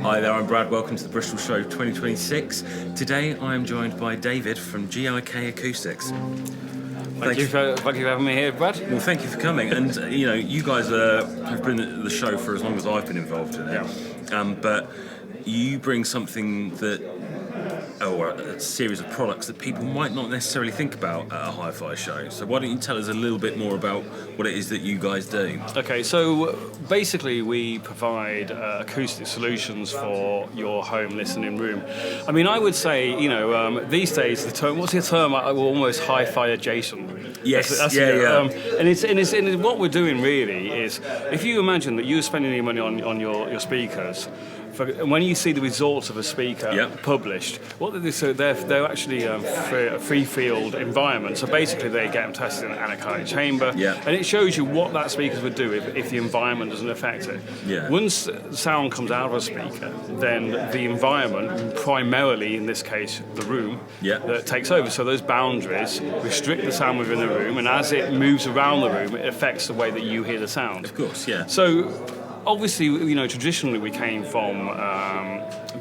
Hi there, I'm Brad. Welcome to the Bristol Show 2026. Today I am joined by David from GIK Acoustics. Thank you for having me here, Brad. Well, thank you for coming. And you guys have been at the show for as long as I've been involved in it. Yeah. But you bring something or a series of products that people might not necessarily think about at a hi-fi show. So why don't you tell us a little bit more about what it is that you guys do? Okay, so basically we provide acoustic solutions for your home listening room. I mean, I would say, these days the term, what's the term? Almost hi-fi adjacent. Yes, that's And what we're doing really is, if you imagine that you're spending your money on your speakers, and when you see the results of a speaker published, what they do, they're actually free field environment. So basically, they get them tested in an anechoic chamber, and it shows you what that speaker would do if the environment doesn't affect it. Yeah. Once sound comes out of a speaker, then the environment, primarily in this case the room, that takes over. So those boundaries restrict the sound within the room, and as it moves around the room, it affects the way that you hear the sound. Of course, yeah. So obviously, traditionally we came from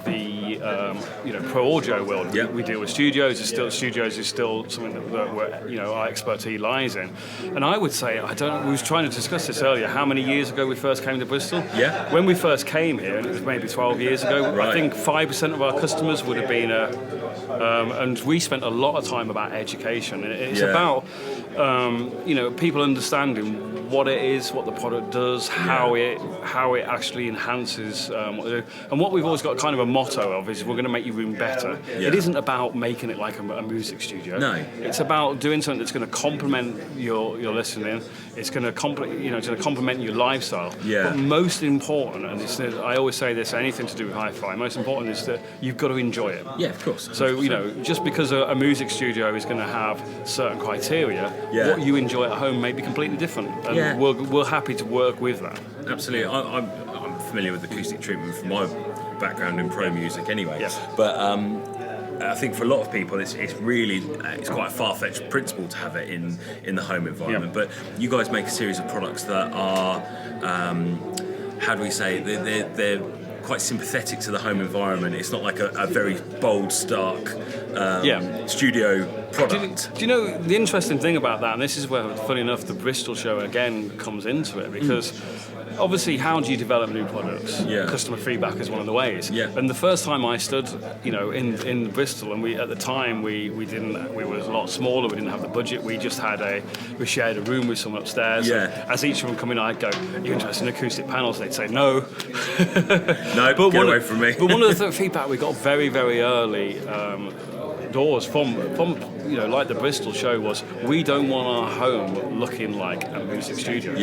the pro audio world. We deal with studios. Studios is still something that our expertise lies in. And I would say, we was trying to discuss this earlier. How many years ago we first came to Bristol? Yeah. When we first came here, and it was maybe 12 years ago. Right. I think 5% of our customers would have been and we spent a lot of time about education. And it's about people understanding what it is, what the product does, how it actually enhances what they do. And what we've always got kind of a motto of is we're going to make your room better. Yeah. It isn't about making it like a music studio. No. It's about doing something that's going to complement your listening. It's going to complement your lifestyle. Yeah. But most important, and I always say this, anything to do with hi-fi, most important is that you've got to enjoy it. Yeah, of course. 100%. So, just because a music studio is going to have certain criteria, what you enjoy at home may be completely different. And we're happy to work with that. Absolutely. I'm familiar with acoustic treatment from my background in pro music anyway. Yes. But I think for a lot of people it's quite a far-fetched principle to have it in the home environment. But you guys make a series of products that are, how do we say, they're quite sympathetic to the home environment. It's not like a very bold, stark studio product. Do you know the interesting thing about that, and this is where, funny enough, the Bristol show again comes into it, because obviously, how do you develop new products? Customer feedback is one of the ways. And the first time I stood, in Bristol, and at the time we were a lot smaller. We didn't have the budget. We just we shared a room with someone upstairs. As each of them come in, I'd go, "Are you interested in acoustic panels?" They'd say, "No." No, but get away from me. But one of the feedback we got very, very early doors from like the Bristol show was, we don't want our home looking like a music studio.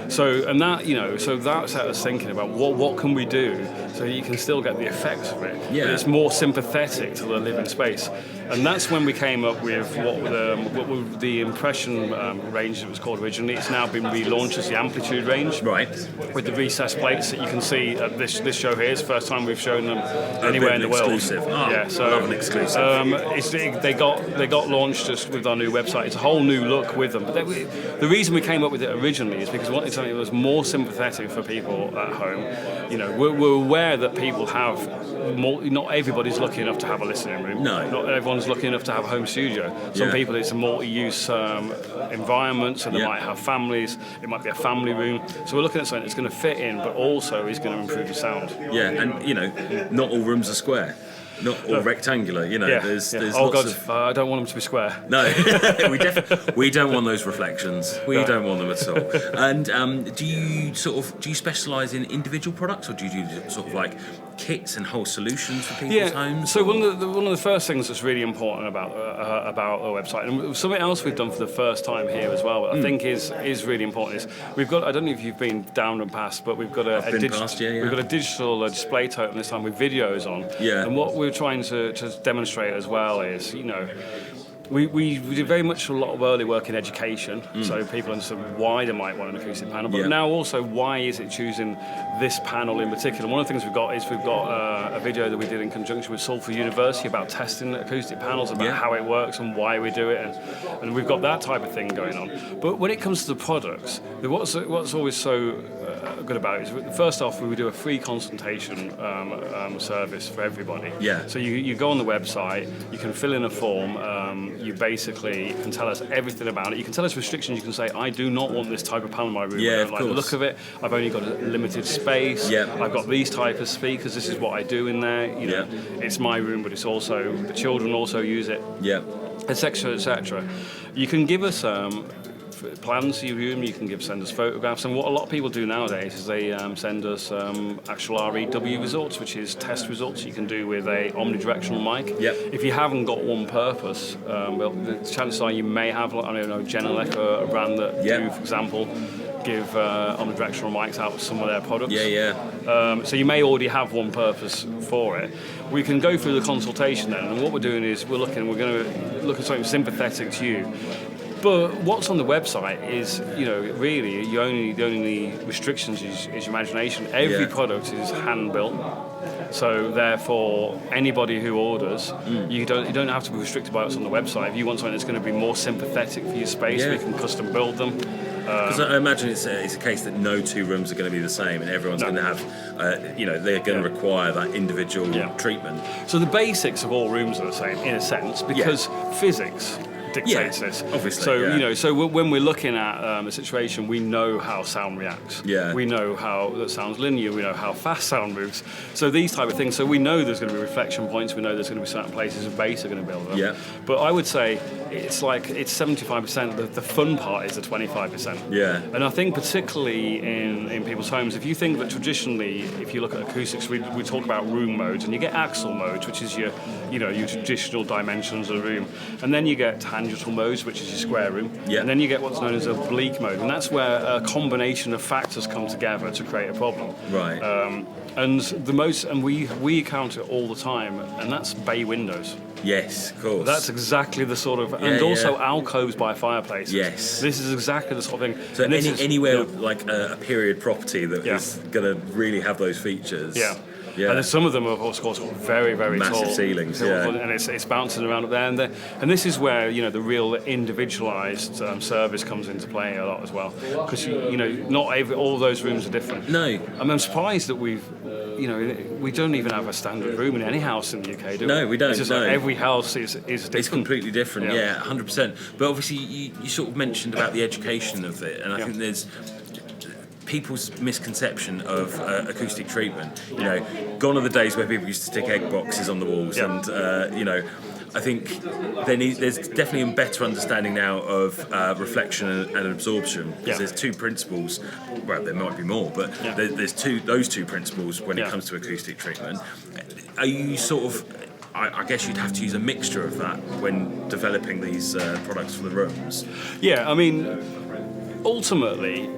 So that set us thinking about what can we do so you can still get the effects of it, but it's more sympathetic to the living space. And that's when we came up with what the impression range that was called originally. It's now been relaunched as the amplitude range, right? With the recessed plates that you can see at this show here. It's the first time we've shown them anywhere in the world. Exclusive. I love an exclusive. They got launched just with our new website. It's a whole new look with them. But the reason we came up with it originally is because we wanted something that was more sympathetic for people at home. We're aware that people have not everybody's lucky enough to have a listening room. No. Not everyone's lucky enough to have a home studio. Some people, it's a multi-use environment, so they might have families. It might be a family room. So we're looking at something that's going to fit in, but also is going to improve your sound. Yeah, and not all rooms are square. Not all rectangular, there's oh lots God, of... I don't want them to be square. No, we don't want those reflections. We don't want them at all. And do you specialise in individual products, or do you do sort of like kits and whole solutions for people's homes? So one of the first things that's really important about our website, and something else we've done for the first time here as well, that I think is really important, is we've got, I don't know if you've been down and past, but we've got we've got a digital display totem this time with videos on. And what we're trying to demonstrate as well is, We do very much a lot of early work in education, so people understand why they might want an acoustic panel, but now also why is it choosing this panel in particular. One of the things we've got a video that we did in conjunction with Salford University about testing acoustic panels, about how it works and why we do it, and we've got that type of thing going on. But when it comes to the products, what's always so good about it is, first off, we do a free consultation service for everybody. Yeah. So you go on the website, you can fill in a form, you basically can tell us everything about it. You can tell us restrictions. You can say, I do not want this type of panel in my room. I don't like the look of it. I've only got a limited space. I've got these type of speakers. This is what I do in there. You know, it's my room, but it's also, the children also use it. Etc. etc. You can give us plans to your room, you can send us photographs, and what a lot of people do nowadays is they send us actual REW results, which is test results you can do with a omnidirectional mic. If you haven't got one purpose, well, the chances are you may have, I don't know, Genelec, a brand that do, for example, give omnidirectional mics out with some of their products. So you may already have one purpose for it. We can go through the consultation then, and what we're doing is we're going to look at something sympathetic to you. But what's on the website is, you know, really, the only restrictions is your imagination. Every product is hand-built. So therefore, anybody who orders, you don't have to be restricted by what's on the website. If you want something that's going to be more sympathetic for your space, we can custom build them. Because I imagine it's a case that no two rooms are going to be the same, and everyone's going to have, they're going to require that individual treatment. So the basics of all rooms are the same, in a sense, because physics dictates this. Obviously. So so when we're looking at a situation, we know how sound reacts. We know how that sound's linear. We know how fast sound moves. So these type of things. So we know there's going to be reflection points. We know there's going to be certain places of bass are going to build up. But I would say it's 75%. The fun part is the 25%. And I think particularly in people's homes, if you think that traditionally, if you look at acoustics, we talk about room modes, and you get axle modes, which is your traditional dimensions of the room, and then you get tangential modes, which is your square room, and then you get what's known as oblique mode, and that's where a combination of factors come together to create a problem. And we encounter it all the time, and that's bay windows. Yes, of course. That's exactly the sort of, and also alcoves by fireplaces. This is exactly the sort of thing. So anywhere like a period property that is going to really have those features. And then some of them, of course, very, very massive tall ceilings, and it's bouncing around up there. And this is where the real individualised service comes into play a lot as well, because not all of those rooms are different. I'm surprised that we don't even have a standard room in any house in the UK, do we? No, we don't. It's just like every house is different. It's completely different, 100%. But obviously, you sort of mentioned about the education of it, and I think there's people's misconception of acoustic treatment. Gone are the days where people used to stick egg boxes on the walls, and I think there's definitely a better understanding now of reflection and absorption, because there's two principles. Well, there might be more, but there's those two principles when it comes to acoustic treatment. Are you sort of, I guess you'd have to use a mixture of that when developing these products for the rooms? I mean, ultimately,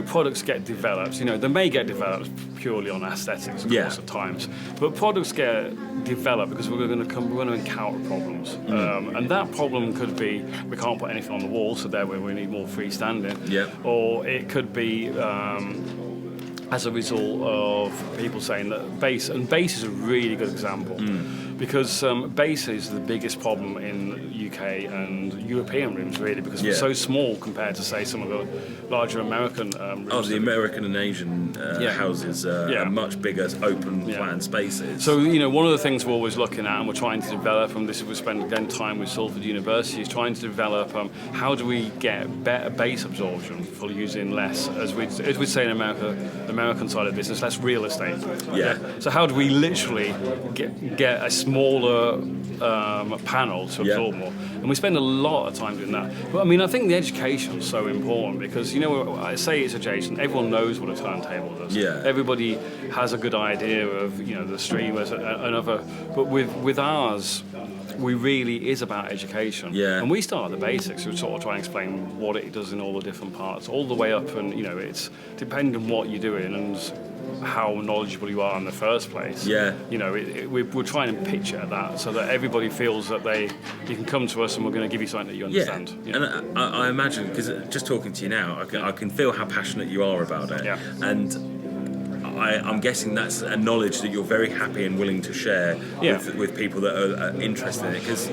products get developed. They may get developed purely on aesthetics, of course, at times. But products get developed because we're going to encounter problems, and that problem could be we can't put anything on the wall, so therefore we need more freestanding. Or it could be as a result of people saying that bass is a really good example. Because bass is the biggest problem in UK and European rooms, really, because we're so small compared to, say, some of the larger American rooms. The American and Asian houses are much bigger, open plan spaces. So, one of the things we're always looking at, and we're trying to develop, and this is we spend again time with Salford University, is trying to develop how do we get better bass absorption for using less, as we say in America, the American side of the business, less real estate. So how do we literally get a smaller panel to absorb more? And we spend a lot of time doing that. But I mean, I think the education is so important, because I say it's adjacent. Everyone knows what a turntable does. Everybody has a good idea of the streamers and other. But with ours, we really is about education. And we start at the basics. We sort of try and explain what it does in all the different parts, all the way up, and it's depending on what you're doing. And how knowledgeable you are in the first place. Yeah. You know, we're trying to picture that so that everybody feels that you can come to us and we're going to give you something that you understand. Yeah. You know? And I imagine, because just talking to you now, I can feel how passionate you are about it. Yeah. And I'm guessing that's a knowledge that you're very happy and willing to share with people that are interested in it. Because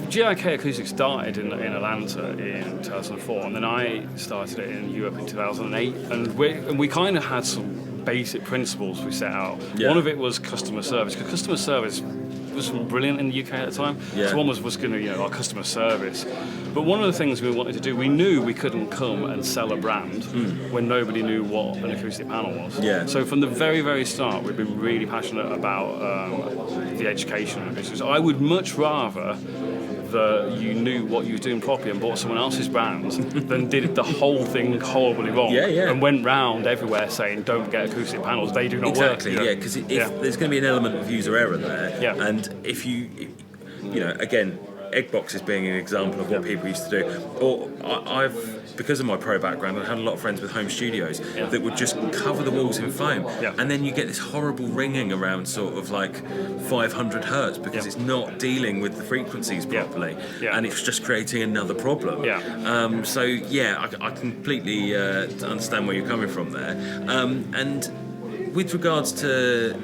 GIK Acoustics started in Atlanta in 2004, and then I started it in Europe in 2008, and we kind of had some basic principles we set out. Yeah. One of it was customer service, because customer service was brilliant in the UK at the time. Yeah. So one was going to, our customer service. But one of the things we wanted to do, we knew we couldn't come and sell a brand when nobody knew what an acoustic panel was. Yeah. So from the very, very start, we've been really passionate about the education of business. I would much rather that you knew what you were doing properly and bought someone else's brand than did the whole thing horribly wrong and went round everywhere saying don't get acoustic panels, they do not work. Exactly, because if there's going to be an element of user error there, and if you again, egg boxes being an example of what people used to do, or I've, because of my pro background, I had a lot of friends with home studios that would just cover the walls in foam, and then you get this horrible ringing around sort of like 500 hertz because it's not dealing with the frequencies properly, and it's just creating another problem. I completely understand where you're coming from there, and with regards to,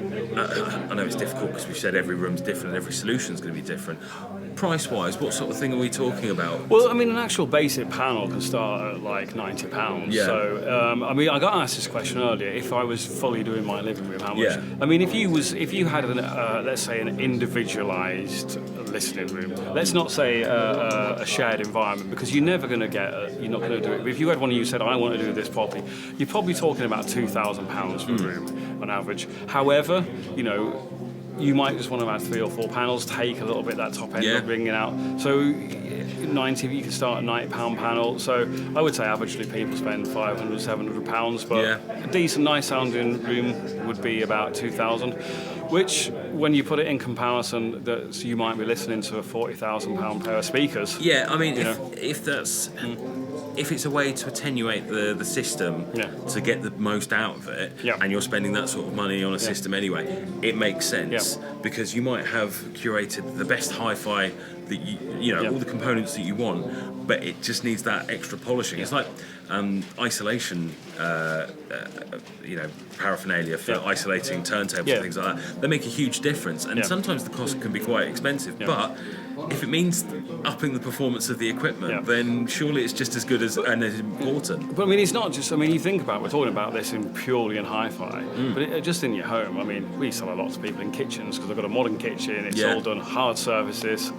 I know it's difficult because we've said every room's different and every solution's going to be different. Price-wise, what sort of thing are we talking about? Well, I mean, an actual basic panel can start at like £90. Yeah. So, I got asked this question earlier. If I was fully doing my living room, how much? Yeah. I mean, if you had let's say an individualised listening room. Let's not say a shared environment, because you're never going to you're not going to do it. But if you had one of you said, I want to do this properly, you're probably talking about £2,000 for a room on average. However, you might just want to add 3 or 4 panels, take a little bit that top end of bringing it out. So 90, you can start a £90 panel. So I would say averagely people spend £500, £700, but a decent, nice sounding room would be about 2,000. Which, when you put it in comparison, that you might be listening to a £40,000 pair of speakers. Yeah, I mean, if that's if it's a way to attenuate the system to get the most out of it, and you're spending that sort of money on a system anyway, it makes sense because you might have curated the best hi-fi that all the components that you want, but it just needs that extra polishing. It's like isolation, paraphernalia for isolating turntables and things like that. They make a huge difference, and sometimes the cost can be quite expensive, but if it means upping the performance of the equipment, then surely it's just as good as and as important. But I mean, it's not just. I mean, you think about we're talking about this purely in hi-fi, but just in your home. I mean, we sell a lot to people in kitchens because they've got a modern kitchen. It's all done hard surfaces.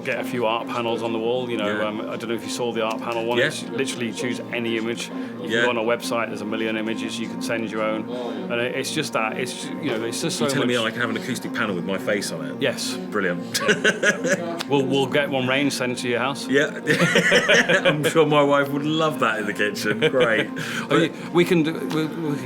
Get a few art panels on the wall. I don't know if you saw the art panel one. It's literally choose any image. If you go on a website, there's a million images. You can send your own, and it's just that. It's it's just so. You're telling much... me I can have an acoustic panel with my face on it? Yes. Brilliant. We'll get one range sent to your house. Yeah. I'm sure my wife would love that in the kitchen. Great. We can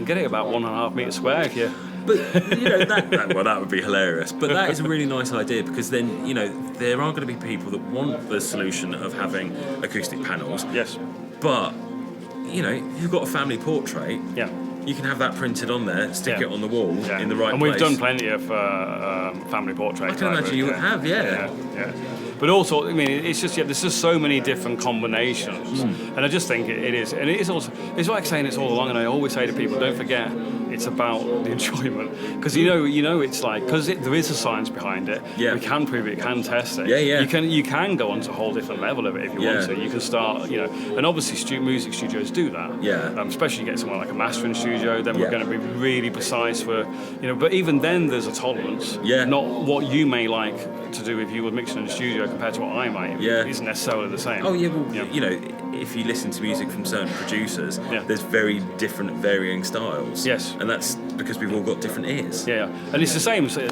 get it about 1.5 meters square if you. But that would be hilarious. But that is a really nice idea, because then there are going to be people that want the solution of having acoustic panels. Yes. But if you've got a family portrait. Yeah. You can have that printed on there, stick it on the wall in the right place. And we've done plenty of family portraits. I can imagine you would have, yeah. But also, I mean, it's just there's just so many different combinations, and I just think it is, and it is also. It's like saying it's all along, and I always say to people, don't forget, it's about the enjoyment, because it's like because there is a science behind it. Yeah. We can prove it, can test it. Yeah. You can go on to a whole different level of it if you want to. You can start, and obviously music studios do that. Yeah. Especially you get somewhere like a mastering studio, then we're going to be really precise for, But even then, there's a tolerance. Yeah. Not what you may like to do if you were mixing in a studio compared to what I might. Isn't necessarily the same. Oh yeah, well, if you listen to music from certain producers, there's very different varying styles. Yes. And that's because we've all got different ears. Yeah, and it's the same, sat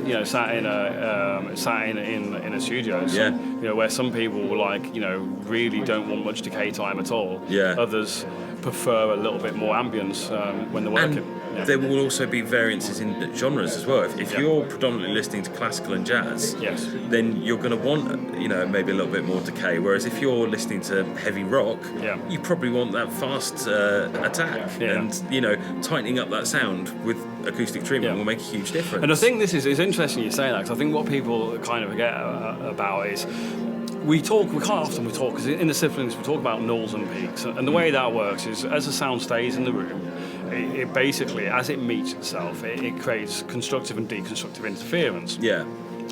in a studio. So, where some people really don't want much decay time at all. Yeah. Others prefer a little bit more ambience when they're working. there will also be variances in genres as well. If you're predominantly listening to classical and jazz, then you're going to want, maybe a little bit more decay. Whereas if you're listening to heavy rock, you probably want that fast attack. And, tightening up that sound with acoustic treatment will make a huge difference. And I think this is interesting you say that, because I think what people kind of forget about is we quite often because in the siblings we talk about nulls and peaks, and the way that works is as the sound stays in the room, it basically, as it meets itself, it creates constructive and deconstructive interference.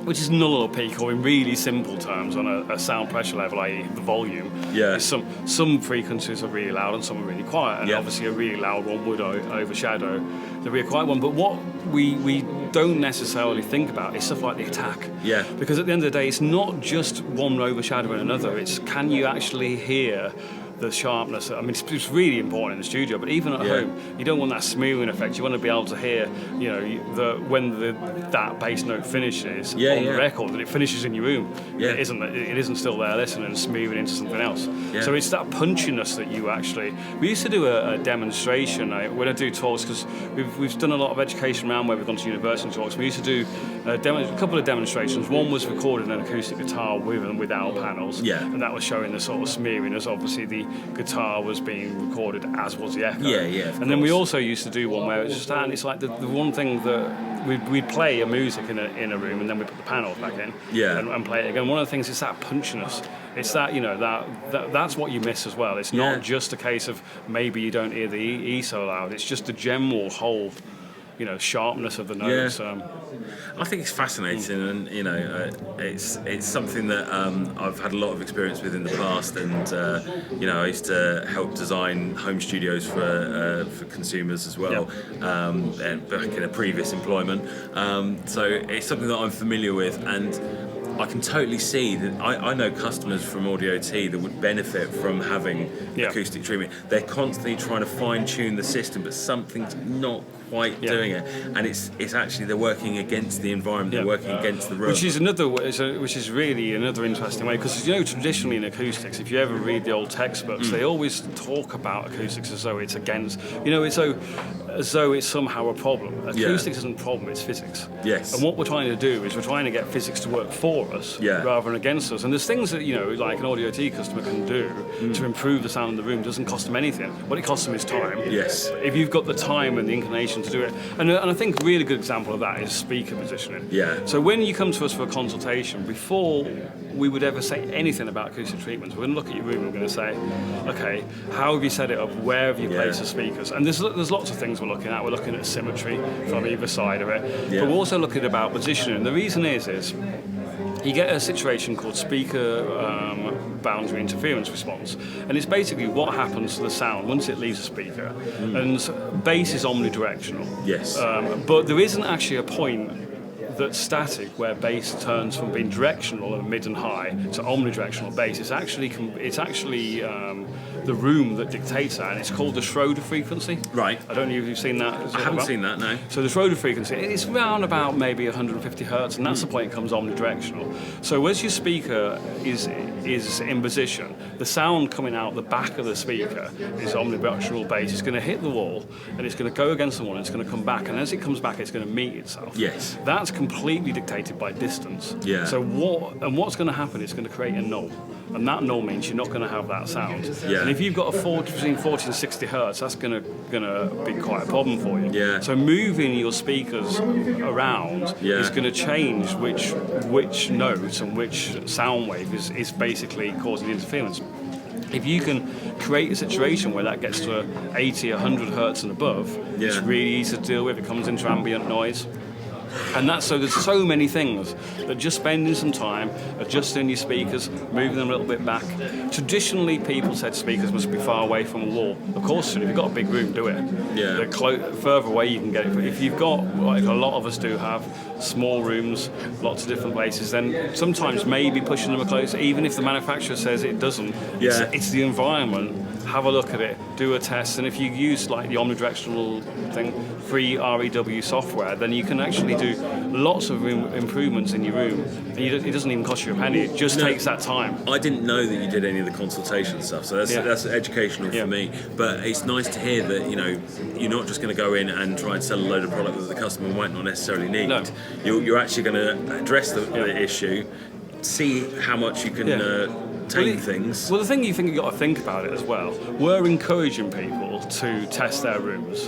Which is null or peak, or in really simple terms, on a sound pressure level, i.e. the volume. Some frequencies are really loud and some are really quiet, and obviously a really loud one would overshadow the really quiet one. But what we don't necessarily think about is stuff like the attack. Because at the end of the day, it's not just one overshadowing another, it's can you actually hear the sharpness. I mean, it's really important in the studio, but even at home, you don't want that smearing effect. You want to be able to hear, when that bass note finishes on the record, that it finishes in your room. It isn't still there listening and smearing into something else. So it's that punchiness that you actually. We used to do a demonstration when I do talks, because we've done a lot of education around where we've gone to university talks. We used to do a couple of demonstrations. One was recording an acoustic guitar with and without panels, and that was showing the sort of smearing as obviously the guitar was being recorded, as was the echo. And then we also used to do one where it's just that, and it's like the one thing that we'd play a music in a room, and then we put the panels back in and play it again. One of the things is that punchiness. It's that, that's what you miss as well. It's not just a case of maybe you don't hear the E so loud. It's just the general whole sharpness of the notes. I think it's fascinating, and it's something that I've had a lot of experience with in the past, and I used to help design home studios for consumers as well, and back in a previous employment. So it's something that I'm familiar with, and I can totally see that. I know customers from Audio T that would benefit from having acoustic treatment. They're constantly trying to fine-tune the system, but something's not quite doing it, and it's actually they're working against the environment. They're working against the room, which is really another interesting way, because traditionally in acoustics, if you ever read the old textbooks, they always talk about acoustics as though it's against, as though it's somehow a problem. Acoustics isn't a problem; it's physics. And what we're trying to do is we're trying to get physics to work for us rather than against us. And there's things that like an Audio T customer can do to improve the sound in the room. It doesn't cost them anything. What it costs them is time. If you've got the time and the inclination to do it, and I think a really good example of that is speaker positioning. So when you come to us for a consultation, before we would ever say anything about acoustic treatments, we're going to look at your room and we're going to say, okay, how have you set it up? Where have you placed the speakers? And there's lots of things we're looking at. We're looking at symmetry from either side of it, but we're also looking about positioning. And the reason is you get a situation called speaker boundary interference response, and it's basically what happens to the sound once it leaves the speaker. And bass is omnidirectional. But there isn't actually a point that's static where bass turns from being directional and mid and high to omnidirectional bass. It's actually the room that dictates that, and it's called the Schroeder frequency. I don't know if you've seen that. I haven't seen that, no. So the Schroeder frequency, it's around about maybe 150 hertz, and that's the point it comes omnidirectional. So as your speaker is in position, the sound coming out the back of the speaker is omnidirectional bass. It's going to hit the wall, and it's going to go against the wall, and it's going to come back, and as it comes back, it's going to meet itself. That's completely dictated by distance. So what's going to happen is going to create a null, and that null means you're not going to have that sound. And if you've got between 40 and 60 hertz, that's going to be quite a problem for you. So moving your speakers around is going to change which note and which sound wave is basically causing the interference. If you can create a situation where that gets to 80, 100 hertz and above, it's really easy to deal with. It comes into ambient noise. And there's so many things that just spending some time adjusting your speakers, moving them a little bit back. Traditionally, people said speakers must be far away from a wall. Of course, if you've got a big room, do it. The further away you can get it. But if you've got, like a lot of us do have, small rooms, lots of different places, then sometimes maybe pushing them closer, even if the manufacturer says it doesn't. It's the environment have a look at it, do a test, and if you use like the omnidirectional thing, free REW software, then you can actually do lots of improvements in your room, and it doesn't even cost you a penny. It just takes that time. I didn't know that you did any of the consultation stuff, so that's educational for me. But it's nice to hear that you're not just going to go in and try and sell a load of product that the customer might not necessarily need. No. You're actually going to address the issue, see how much you can take things. Well, the thing you've got to think about it as well, we're encouraging people to test their rooms,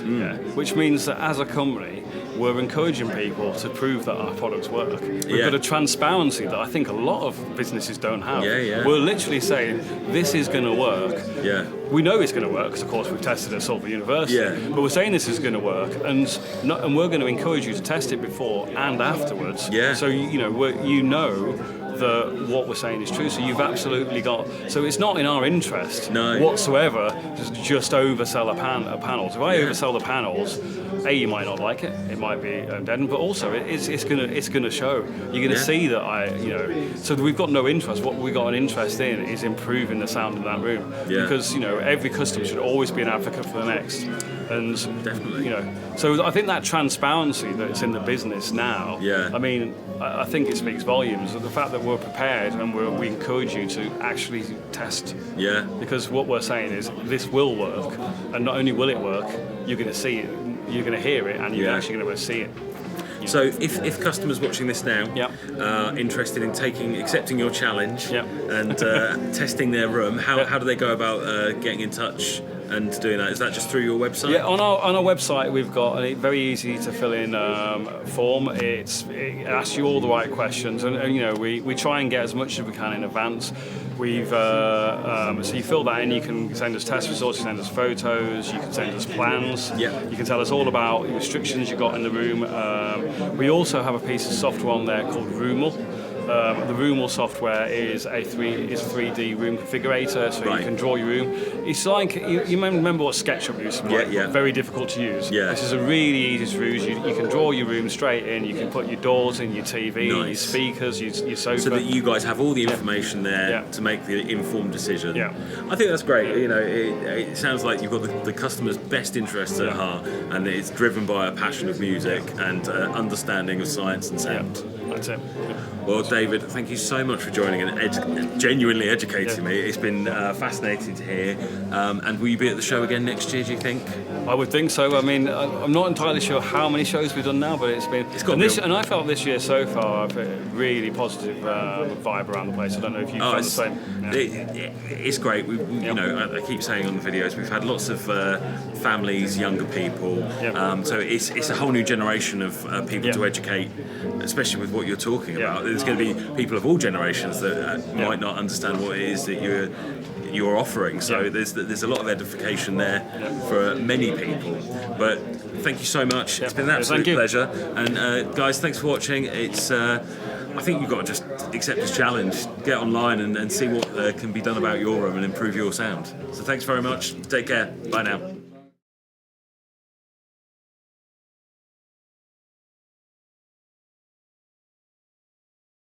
which means that as a company, we're encouraging people to prove that our products work. We've got a transparency that I think a lot of businesses don't have. We're literally saying, this is going to work. We know it's going to work because, of course, we've tested it at Salford University. But we're saying this is going to work, and we're going to encourage you to test it before and afterwards. So you know that what we're saying is true. So you've absolutely got. So it's not in our interest whatsoever to just oversell a panel. So if I oversell the panels, you might not like it. It might be dead, but also it's gonna show. You're gonna see that So we've got no interest. What we got an interest in is improving the sound in that room. Because every customer should always be an advocate for the next. And definitely, so I think that transparency that's in the business now. I mean, I think it speaks volumes. The fact that we're prepared and we encourage you to actually test. Because what we're saying is this will work, and not only will it work, you're going to see it, you're going to hear it, and you're actually going to see it. So if customers watching this now are interested in accepting your challenge and testing their room, how do they go about getting in touch and doing that? Is that just through your website? On our website we've got a very easy to fill in form. It asks you all the right questions, and we try and get as much as we can in advance. We've so you fill that in. You can send us test results, you can send us photos, you can send us plans. You can tell us all about the restrictions you've got in the room. We also have a piece of software on there called Roomal. The Roomal software is a 3D room configurator, so you can draw your room. It's like you remember what SketchUp used to be like, very difficult to use. This is a really easy to use. You can draw your room straight in. You can put your doors in, your TV, your speakers, your sofa. So that you guys have all the information there to make the informed decision. I think that's great. It sounds like you've got the customer's best interests at heart, and it's driven by a passion of music and understanding of science and sound. That's it. Well, David, thank you so much for joining and genuinely educating me. It's been fascinating to hear. And will you be at the show again next year, do you think? I would think so. I mean, I'm not entirely sure how many shows we've done now, but it's been... And I felt this year so far a really positive vibe around the place. I don't know if you felt the same. It's great. I keep saying on the videos, we've had lots of families, younger people. So it's a whole new generation of people to educate, especially with what you're talking about. There's going to be people of all generations that might not understand what it is that you're offering. So there's a lot of edification there for many people. But thank you so much. It's been an absolute pleasure. And guys, thanks for watching. It's I think you've got to just accept this challenge, get online and see what can be done about your room and improve your sound. So thanks very much. Take care. Bye now.